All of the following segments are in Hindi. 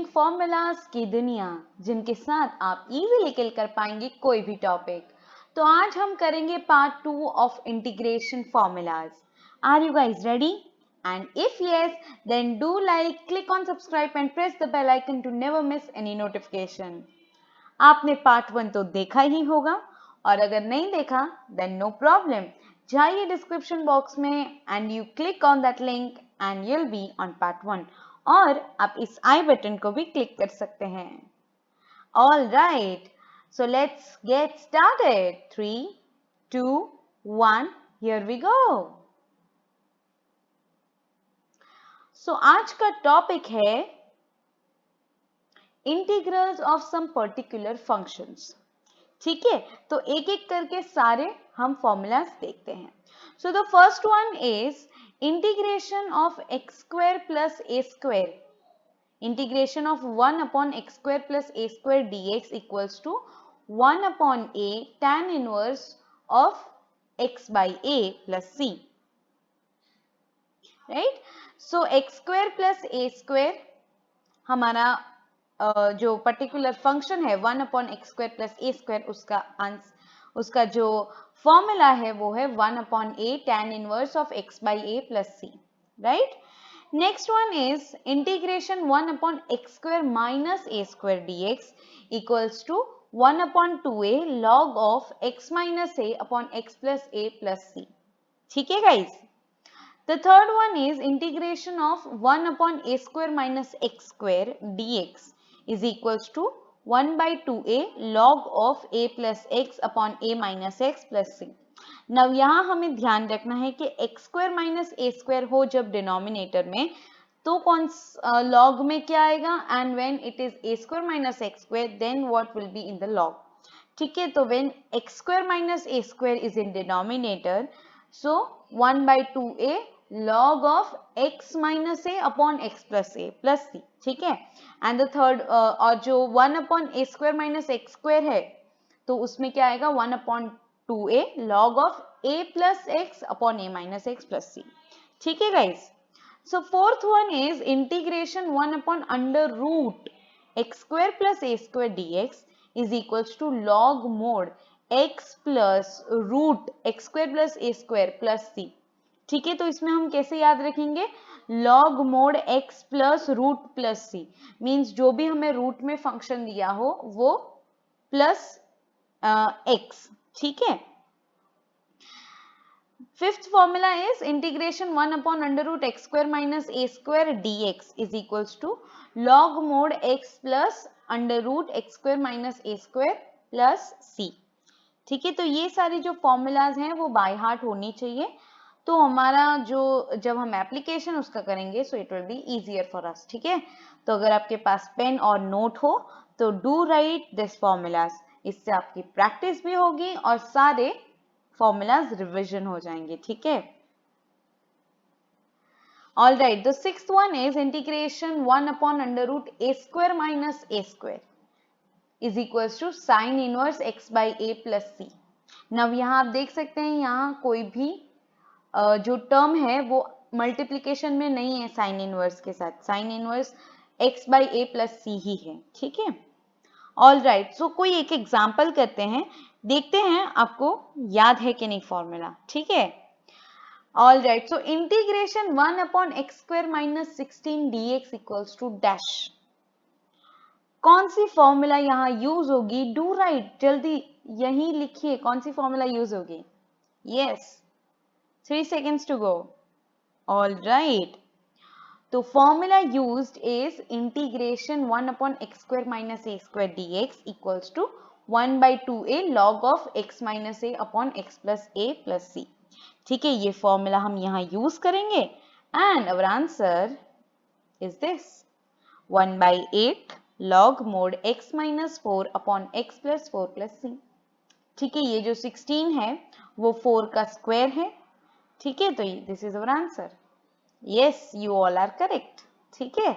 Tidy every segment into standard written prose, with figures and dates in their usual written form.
इंटरेस्टिंग फॉर्मूलाज की दुनिया जिनके साथ आप इजीली किल कर पाएंगे कोई भी टॉपिक। तो आज हम करेंगे part 2 of integration formulas. Are you guys ready? And if yes, then do like, click on subscribe and press the bell icon to never miss any notification. आपने पार्ट 1 तो देखा ही होगा और अगर नहीं देखा then no problem. जाइए डिस्क्रिप्शन बॉक्स में and you click on that link and you'll be on part 1. और आप इस आई बटन को भी क्लिक कर सकते हैं। All right, so let's get started. 3, 2, 1, here we go. So आज का टॉपिक है integrals of some particular functions. ठीक है, तो एक एक करके सारे हम फॉर्मूलाज देखते हैं। So the first one is integration of x square plus a square, integration of 1 upon x square plus a square dx equals to 1 upon a tan inverse of x by a plus c, right. So x square plus a square हमारा जो पर्टिकुलर फंक्शन है 1 upon x square plus a square, उसका जो फॉर्मूला है वो है 1 upon a tan inverse of x by a plus c, right. Next one is integration 1 upon x square minus a square dx equals to 1 upon 2a log of x minus a upon x plus a plus c. ठीक है guys. The third one is integration of 1 upon a square minus x square dx is equals to 1 by 2a log of a plus x upon a minus x plus c. Now यहाँ हमें ध्यान रखना है कि x square minus a square हो जब डिनोमिनेटर में तो कौन log में क्या आएगा, and when it is a square minus x square then what will be in the log. ठीक है, तो when x square minus a square is in denominator, so 1 by 2a log of x minus a upon x plus a plus c। ठीक है, एंड द थर्ड और जो 1 upon a square minus x square है तो उसमें क्या आएगा 1 upon 2a log of a plus x upon a minus x plus c। ठीक है guys. So fourth one is integration 1 upon under root x square plus a square dx is equals to log mod x plus root x square plus a square plus c। ठीक है, तो इसमें हम कैसे याद रखेंगे, log mod x plus root plus c, means जो भी हमें रूट में फंक्शन दिया हो वो प्लस x। ठीक है। Fifth formula is integration 1 upon under root x square minus a square dx is equals to log mod x plus under root x square minus a square plus c. ठीक है, तो ये सारे जो फॉर्मूलाज हैं वो बाय हार्ट होनी चाहिए, तो हमारा जो जब हम एप्लीकेशन उसका करेंगे so it will be easier for us. ठीक है, तो अगर आपके पास पेन और नोट हो तो डू राइट दिस फॉर्मूलाज, इससे आपकी प्रैक्टिस भी होगी और सारे फॉर्मूलाज रिवीजन हो जाएंगे। ठीक है, all right. The sixth one is integration 1 upon under root a square minus a square is equals to sine inverse x by a plus c. Now यहाँ आप देख सकते हैं यहाँ कोई भी जो टर्म है वो मल्टीप्लीकेशन में नहीं है साइन इनवर्स के साथ, sine inverse x by a plus c ही है। ठीक है, ऑल राइट। सो कोई एक एग्जाम्पल करते हैं, देखते हैं आपको याद है कि नहीं फॉर्मूला। ठीक है, all right. So integration 1 upon x square minus 16 dx equals to dash, कौन सी फॉर्मूला यहाँ यूज होगी, डू राइट, जल्दी यही लिखिए कौन सी फॉर्मूला यूज होगी। Yes, 3 seconds to go. All right. तो formula used is integration 1 upon x square minus a square dx equals to 1 by 2a log of x minus a upon x plus a plus c। ठीक है, ये फॉर्मूला हम यहाँ यूज करेंगे and our answer is this 1 by 8 log mod x minus 4 upon x plus 4 plus c। ठीक है, ये जो 16 है वो 4 का स्क्वायर है। ठीक है, तो this is our answer. Yes, you all are correct. ठीक है,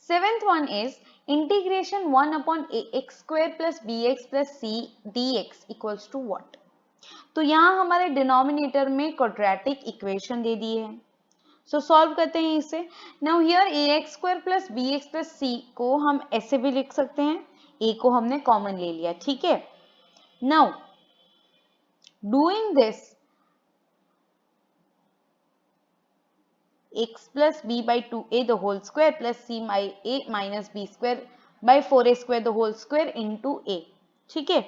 seventh one is integration 1 upon x square plus b x plus c d x equals to what. तो यहाँ हमारे डिनोमिनेटर में क्वाड्रेटिक इक्वेशन दे दी है, सो सॉल्व करते हैं इसे. Now here ax square plus bx plus c को हम ऐसे भी लिख सकते हैं. a को हमने कॉमन ले लिया. ठीक है. Now doing this x plus b by 2a the whole square plus c by a minus b square by 4a square the whole square into a. ठीक है.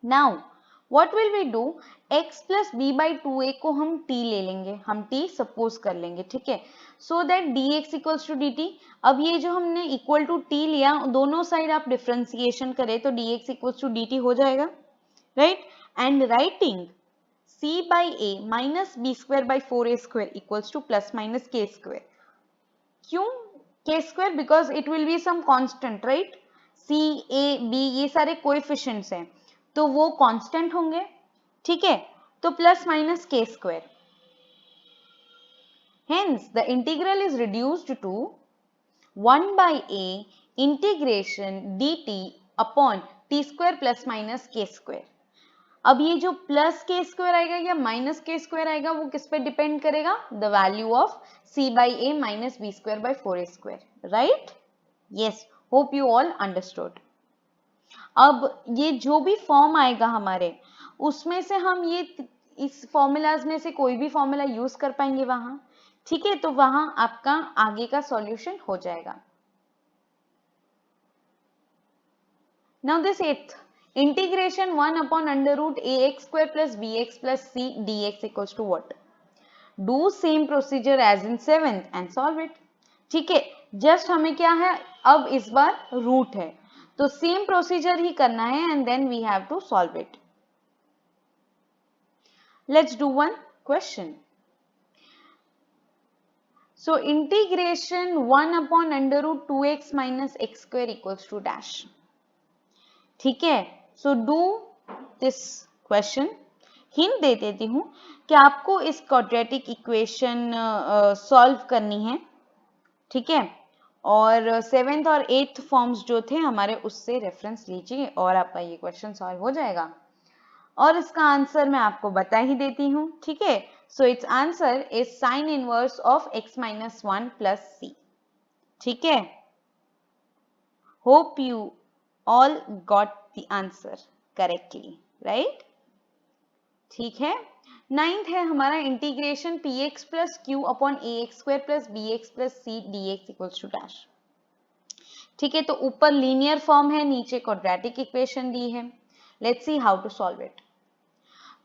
Now what will we do? x plus b by 2a को हम t ले लेंगे. हम t सपोज कर लेंगे. ठीक है. So that dx equals to dt. अब ये जो हमने equal to t लिया, दोनों साइड आप डिफरेंशिएशन करें तो dx equals to dt हो जाएगा. Right? And writing c by a minus b square by 4a square equals to plus minus k square. क्यों k square? Because it will be some constant, right? c, a, b ये सारे कोएफिशिएंट्स हैं, तो वो कांस्टेंट होंगे. ठीक है. तो plus minus k square. Hence the integral is reduced to 1 by a integration dt upon t square plus minus k square. अब ये जो प्लस के स्क्वायर आएगा या माइनस के स्क्वायर आएगा वो किस पे डिपेंड करेगा? The value of c by a minus b square by 4a square. Right? Yes. Hope you all understood. अब ये जो भी फॉर्म आएगा हमारे, उसमें से हम ये इस फॉर्मूलाज में से कोई भी फॉर्मूला यूज कर पाएंगे वहां. ठीक है. तो वहां आपका आगे का सॉल्यूशन हो जाएगा. Now this 8th integration 1 upon under root ax square plus bx plus c dx equals to what? Do same procedure as in 7th and solve it. ठीक है. जस्ट हमें क्या है, अब इस बार रूट है तो सेम प्रोसीजर ही करना है and then we have to solve it. Let's do one question. So integration 1 upon under root 2x minus x square equals to dash. ठीक है. So do this question. Hint दे देती हूं कि आपको इस क्वाड्रेटिक इक्वेशन सॉल्व करनी है. ठीक है. और 7th और 8th फॉर्म्स जो थे हमारे उससे रेफरेंस लीजिए और आपका ये क्वेश्चन सॉल्व हो जाएगा. और इसका आंसर मैं आपको बता ही देती हूं. ठीक है. So it's answer is sine inverse of x minus 1 plus c. ठीक है. Hope you all got the answer correctly, right? ठीक है. 9th है हमारा integration px plus q upon ax square plus bx plus c dx equals to dash. ठीक है. तो ऊपर लीनियर फॉर्म है, नीचे क्वाड्रेटिक इक्वेशन दी है. Let's see how to solve it.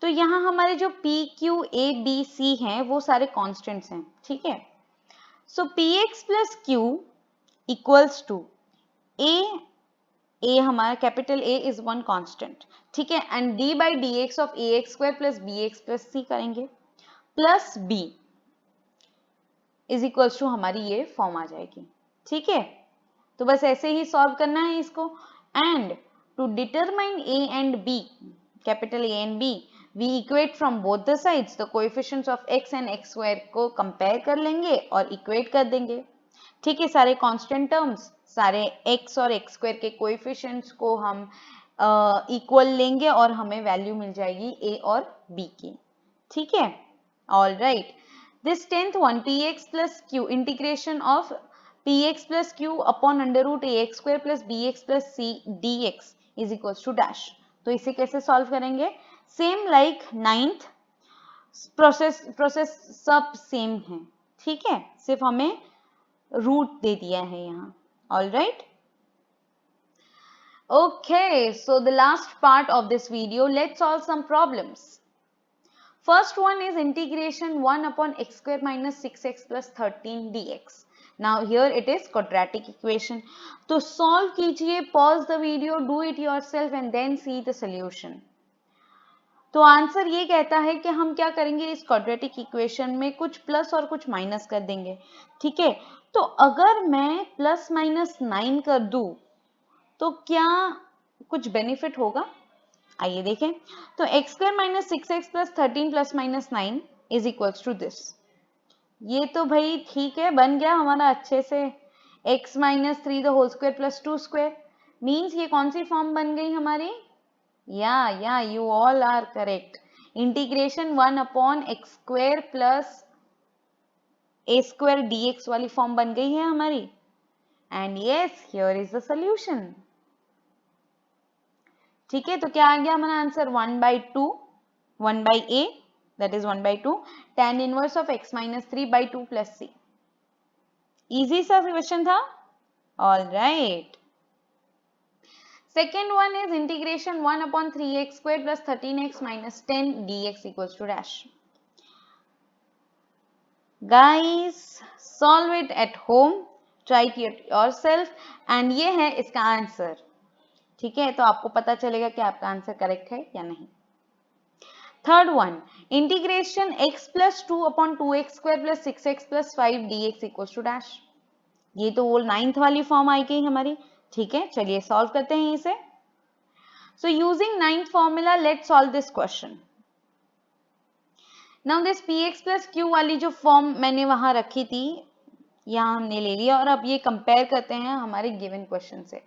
तो यहाँ हमारे जो p q a b c हैं वो सारे कॉन्स्टेंट्स हैं. ठीक है. So px plus q equals to a हमारा capital A is one constant. ठीक है. And d by d x of a x square plus b x plus c करेंगे plus b is equals to हमारी ये फॉर्म आ जाएगी. ठीक है. तो बस ऐसे ही सॉल्व करना है इसको. And to determine a and b, capital A and b, we equate from both the sides the coefficients of x and x square को कंपेयर कर लेंगे और इक्वेट कर देंगे. ठीक है. सारे कांस्टेंट टर्म्स, सारे x और x स्क्वायर के कोएफिशिएंट्स को हम इक्वल लेंगे और हमें वैल्यू मिल जाएगी a और b की. ठीक है. All right. This 10th one px plus q integration of px plus q upon under root ax square plus bx plus c dx is equals to dash. तो इसे कैसे सॉल्व करेंगे? Same like 9th. प्रोसेस सब सेम है. ठीक है. सिर्फ हमें रूट दे दिया है यहाँ. All right. Okay, so the last part of this video, let's solve some problems. First one is integration 1 upon x square minus 6x plus 13 dx. Now here it is quadratic equation. तो solve कीजिए, pause the video, do it yourself and then see the solution. तो आंसर ये कहता है कि हम क्या करेंगे, इस क्वाड्रेटिक इक्वेशन में कुछ प्लस और कुछ माइनस कर देंगे. ठीक है. तो अगर मैं प्लस माइनस 9 कर दूं तो क्या कुछ बेनिफिट होगा? आइए देखें. तो x square minus 6x plus 13 plus minus 9 is equals to this. ये तो भाई ठीक है, बन गया हमारा अच्छे से. x minus 3 the whole square plus 2 square means ये कौन सी फॉर्म बन गई हमारी? Yeah you all are correct. Integration 1 upon x square plus a square dx वाली फॉर्म बन गई है हमारी। And yes, here is the solution. ठीक है, तो क्या आ गया हमारा answer? 1/2, 1/a, that is 1/2 tan inverse of x minus 3/2 plus c। Easy सा क्वेश्चन था। All right, second one is integration 1/3x square plus 13x minus 10 dx equals to dash। guys, solve it at home, try it yourself, and ये है इसका आंसर। ठीक है, तो आपको पता चलेगा कि आपका आंसर करेक्ट है या नहीं। Third one, integration x plus 2/2x square plus 6x plus 5 dx equals to dash। ये तो वो 9th वाली फॉर्म आई गई हमारी। ठीक है, चलिए सॉल्व करते हैं इसे। So using 9th formula, let's solve this question. Now this px plus q वाली जो फॉर्म मैंने वहां रखी थी, यहाँ हमने ले लिया और अब ये कंपेयर करते हैं हमारे गिवन क्वेश्चन से।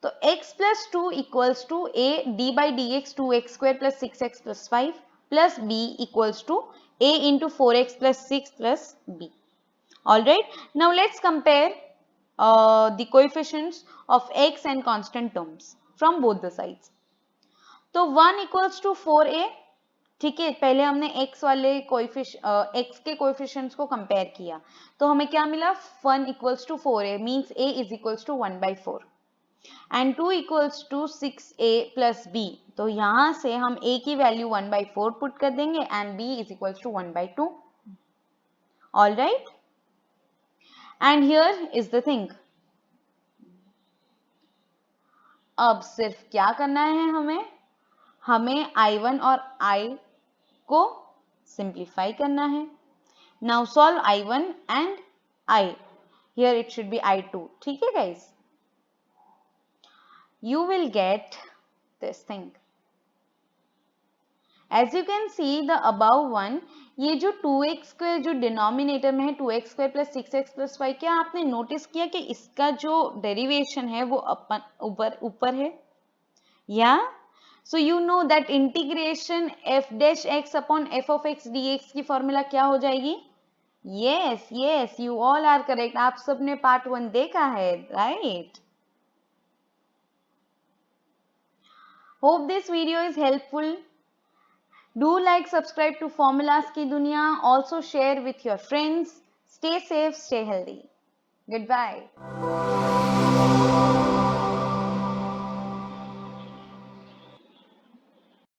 तो x plus 2 equals to a d by dx 2x square plus 6x plus 5 plus b equals to a into 4x plus 6 plus b। Alright, now let's compare the coefficients of x and constant terms from both the sides। तो 1 इक्वल्स टू 4a। ठीक है, पहले हमने x वाले x के कोएफिशिएंट्स को कंपेयर किया, तो हमें क्या मिला? 1 equals to 4a means a is equals to 1/4 and 2 equals to 6a plus b। तो यहां से हम a की वैल्यू 1/4 पुट कर देंगे and b is equals to 1/2। All right, and here is the thing. अब सिर्फ क्या करना है हमें I1 और I को सिंप्लीफाई करना है। Now solve I1 and I, here it should be I2। ठीक है guys, you will get this thing as you can see the above one। ये जो 2x स्क्वायर जो डिनोमिनेटर में है 2x square plus 6x plus 5, क्या आपने नोटिस किया कि इसका जो डेरिवेशन है वो ऊपर है? या so you know that integration f dash x upon f of x dx की फॉर्मूला क्या हो जाएगी? yes yes, you all are correct, आप सबने पार्ट 1 देखा है, right? hope this video is helpful, do like, subscribe to formulas की दुनिया, also share with your friends, stay safe, stay healthy, goodbye।